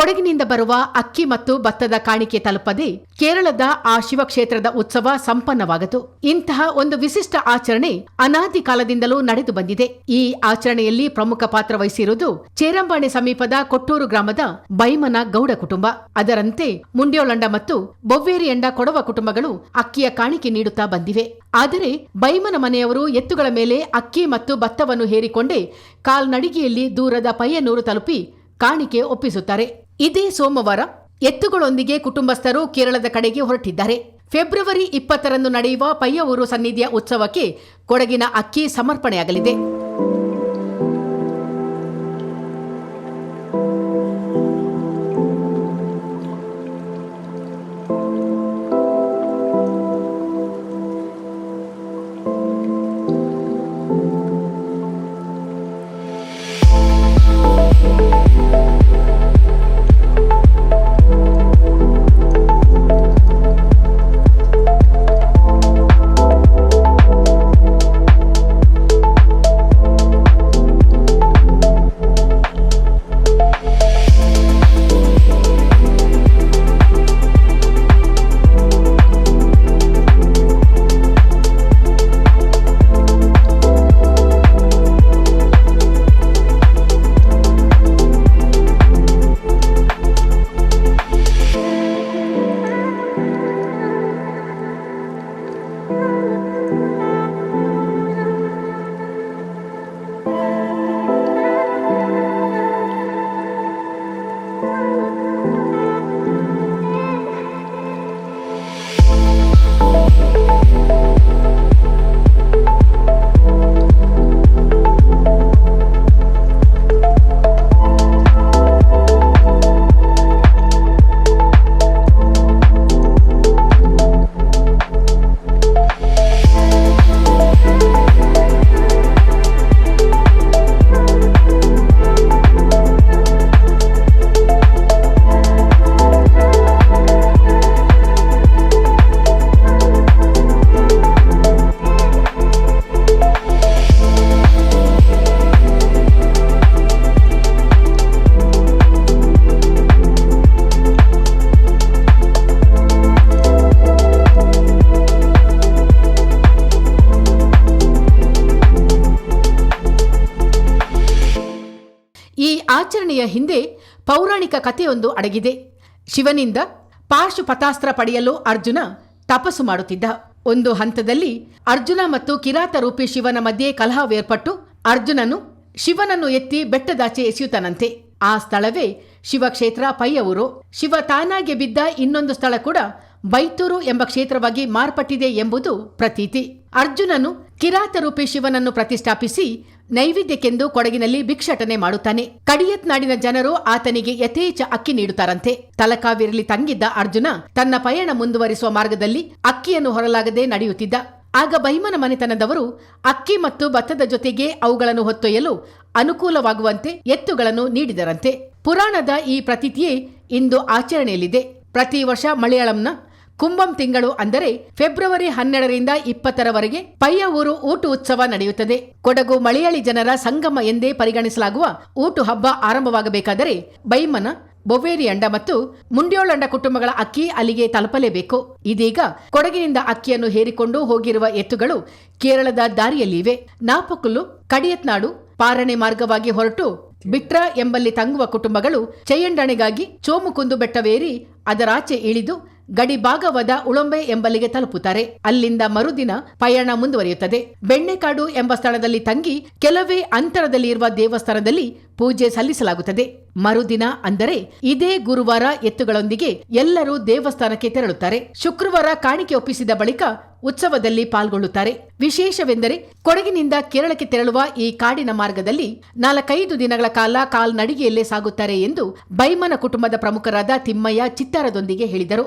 ಕೊಡಗಿನಿಂದ ಬರುವ ಅಕ್ಕಿ ಮತ್ತು ಭತ್ತದ ಕಾಣಿಕೆ ತಲುಪದೆ ಕೇರಳದ ಆ ಶಿವಕ್ಷೇತ್ರದ ಉತ್ಸವ ಸಂಪನ್ನವಾಗತು. ಇಂತಹ ಒಂದು ವಿಶಿಷ್ಟ ಆಚರಣೆ ಅನಾದಿ ಕಾಲದಿಂದಲೂ ನಡೆದು ಬಂದಿದೆ. ಈ ಆಚರಣೆಯಲ್ಲಿ ಪ್ರಮುಖ ಪಾತ್ರ ವಹಿಸಿರುವುದು ಚೇರಂಬಾಣೆ ಸಮೀಪದ ಕೊಟ್ಟೂರು ಗ್ರಾಮದ ಬೈಮನ ಗೌಡ ಕುಟುಂಬ. ಅದರಂತೆ ಮುಂಡ್ಯೋಳಂಡ ಮತ್ತು ಬೊವ್ವೇರಿಯಂಡ ಕೊಡವ ಕುಟುಂಬಗಳು ಅಕ್ಕಿಯ ಕಾಣಿಕೆ ನೀಡುತ್ತಾ ಬಂದಿವೆ. ಆದರೆ ಬೈಮನ ಮನೆಯವರು ಎತ್ತುಗಳ ಮೇಲೆ ಅಕ್ಕಿ ಮತ್ತು ಭತ್ತವನ್ನು ಹೇರಿಕೊಂಡೇ ಕಾಲ್ನಡಿಗೆಯಲ್ಲಿ ದೂರದ ಪಯ್ಯನೂರು ತಲುಪಿ ಕಾಣಿಕೆ ಒಪ್ಪಿಸುತ್ತಾರೆ. ಇದೇ ಸೋಮವಾರ ಎತ್ತುಗಳೊಂದಿಗೆ ಕುಟುಂಬಸ್ಥರು ಕೇರಳದ ಕಡೆಗೆ ಹೊರಟಿದ್ದಾರೆ. ಫೆಬ್ರವರಿ 20ರಂದು ನಡೆಯುವ ಪಯ್ಯಊರು ಸನ್ನಿಧಿಯ ಉತ್ಸವಕ್ಕೆ ಕೊಡಗಿನ ಅಕ್ಕಿ ಸಮರ್ಪಣೆಯಾಗಲಿದೆ. ಈ ಆಚರಣೆಯ ಹಿಂದೆ ಪೌರಾಣಿಕ ಕಥೆಯೊಂದು ಅಡಗಿದೆ. ಶಿವನಿಂದ ಪಾಶುಪತಾಸ್ತ್ರ ಪಡೆಯಲು ಅರ್ಜುನ ತಪಸ್ಸು ಮಾಡುತ್ತಿದ್ದ. ಒಂದು ಹಂತದಲ್ಲಿ ಅರ್ಜುನ ಮತ್ತು ಕಿರಾತ ರೂಪಿ ಶಿವನ ಮಧ್ಯೆ ಕಲಹವೇರ್ಪಟ್ಟು ಅರ್ಜುನನು ಶಿವನನ್ನು ಎತ್ತಿ ಬೆಟ್ಟದಾಚೆ ಎಸೆಯುತ್ತಾನಂತೆ. ಆ ಸ್ಥಳವೇ ಶಿವಕ್ಷೇತ್ರ ಪಯ್ಯಊರು. ಶಿವ ತಾನಾಗೆ ಬಿದ್ದ ಇನ್ನೊಂದು ಸ್ಥಳ ಕೂಡ ಬೈತೂರು ಎಂಬ ಕ್ಷೇತ್ರವಾಗಿ ಮಾರ್ಪಟ್ಟಿದೆ ಎಂಬುದು ಪ್ರತೀತಿ. ಅರ್ಜುನನು ಕಿರಾತ ರೂಪಿ ಶಿವನನ್ನು ಪ್ರತಿಷ್ಠಾಪಿಸಿ ನೈವೇದ್ಯಕ್ಕೆಂದು ಕೊಡಗಿನಲ್ಲಿ ಭಿಕ್ಷಾಟನೆ ಮಾಡುತ್ತಾನೆ. ಕಡಿಯತ್ ನಾಡಿನ ಜನರು ಆತನಿಗೆ ಯಥೇಚ್ಛ ಅಕ್ಕಿ ನೀಡುತ್ತಾರಂತೆ. ತಲಕಾವೇರಿಯಲ್ಲಿ ತಂಗಿದ್ದ ಅರ್ಜುನ ತನ್ನ ಪಯಣ ಮುಂದುವರಿಸುವ ಮಾರ್ಗದಲ್ಲಿ ಅಕ್ಕಿಯನ್ನು ಹೊರಲಾಗದೆ ನಡೆಯುತ್ತಿದ್ದ. ಆಗ ಬೈಮನ ಮನೆತನದವರು ಅಕ್ಕಿ ಮತ್ತು ಭತ್ತದ ಜೊತೆಗೆ ಅವುಗಳನ್ನು ಹೊತ್ತೊಯ್ಯಲು ಅನುಕೂಲವಾಗುವಂತೆ ಎತ್ತುಗಳನ್ನು ನೀಡಿದರಂತೆ. ಪುರಾಣದ ಈ ಪ್ರತೀತಿಯೇ ಇಂದು ಆಚರಣೆಯಲ್ಲಿದೆ. ಪ್ರತಿ ವರ್ಷ ಮಲಯಾಳಂನ ಕುಂಭಂ ತಿಂಗಳು ಅಂದರೆ ಫೆಬ್ರವರಿ 12ರಿಂದ 20ರವರೆಗೆ ಪಯ್ಯಊರು ಊಟು ಉತ್ಸವ ನಡೆಯುತ್ತದೆ. ಕೊಡಗು ಮಲಯಾಳಿ ಜನರ ಸಂಗಮ ಎಂದೇ ಪರಿಗಣಿಸಲಾಗುವ ಊಟು ಹಬ್ಬ ಆರಂಭವಾಗಬೇಕಾದರೆ ಬೈಮನ, ಬೊವ್ವೇರಿಯಂಡ ಮತ್ತು ಮುಂಡ್ಯೋಳಂಡ ಕುಟುಂಬಗಳ ಅಕ್ಕಿ ಅಲ್ಲಿಗೆ ತಲುಪಲೇಬೇಕು. ಇದೀಗ ಕೊಡಗಿನಿಂದ ಅಕ್ಕಿಯನ್ನು ಹೇರಿಕೊಂಡು ಹೋಗಿರುವ ಎತ್ತುಗಳು ಕೇರಳದ ದಾರಿಯಲ್ಲಿವೆ. ನಾಪಕುಲ್ಲು, ಕಡಿಯತ್ನಾಡು, ಪಾರಣೆ ಮಾರ್ಗವಾಗಿ ಹೊರಟು ಬಿಟ್ರ ಎಂಬಲ್ಲಿ ತಂಗುವ ಕುಟುಂಬಗಳು ಚಯ್ಯಂಡಣೆಗಾಗಿ ಚೋಮುಕುಂದು ಬೆಟ್ಟವೇರಿ ಅದರಾಚೆ ಇಳಿದು ಗಡಿಭಾಗವಾದ ಉಳಂಬೆ ಎಂಬಲ್ಲಿಗೆ ತಲುಪುತ್ತಾರೆ. ಅಲ್ಲಿಂದ ಮರುದಿನ ಪಯಣ ಮುಂದುವರಿಯುತ್ತದೆ. ಬೆಣ್ಣೆಕಾಡು ಎಂಬ ಸ್ಥಳದಲ್ಲಿ ತಂಗಿ ಕೆಲವೇ ಅಂತರದಲ್ಲಿ ಇರುವ ದೇವಸ್ಥಾನದಲ್ಲಿ ಪೂಜೆ ಸಲ್ಲಿಸಲಾಗುತ್ತದೆ. ಮರುದಿನ ಅಂದರೆ ಇದೇ ಗುರುವಾರ ಎತ್ತುಗಳೊಂದಿಗೆ ಎಲ್ಲರೂ ದೇವಸ್ಥಾನಕ್ಕೆ ತೆರಳುತ್ತಾರೆ. ಶುಕ್ರವಾರ ಕಾಣಿಕೆ ಒಪ್ಪಿಸಿದ ಬಳಿಕ ಉತ್ಸವದಲ್ಲಿ ಪಾಲ್ಗೊಳ್ಳುತ್ತಾರೆ. ವಿಶೇಷವೆಂದರೆ ಕೊಡಗಿನಿಂದ ಕೇರಳಕ್ಕೆ ತೆರಳುವ ಈ ಕಾಡಿನ ಮಾರ್ಗದಲ್ಲಿ 4-5 ದಿನಗಳ ಕಾಲ ಕಾಲ್ನಡಿಗೆಯಲ್ಲೇ ಸಾಗುತ್ತಾರೆ ಎಂದು ಬೈಮನ ಕುಟುಂಬದ ಪ್ರಮುಖರಾದ ತಿಮ್ಮಯ್ಯ ಚಿತ್ತಾರದೊಂದಿಗೆ ಹೇಳಿದರು.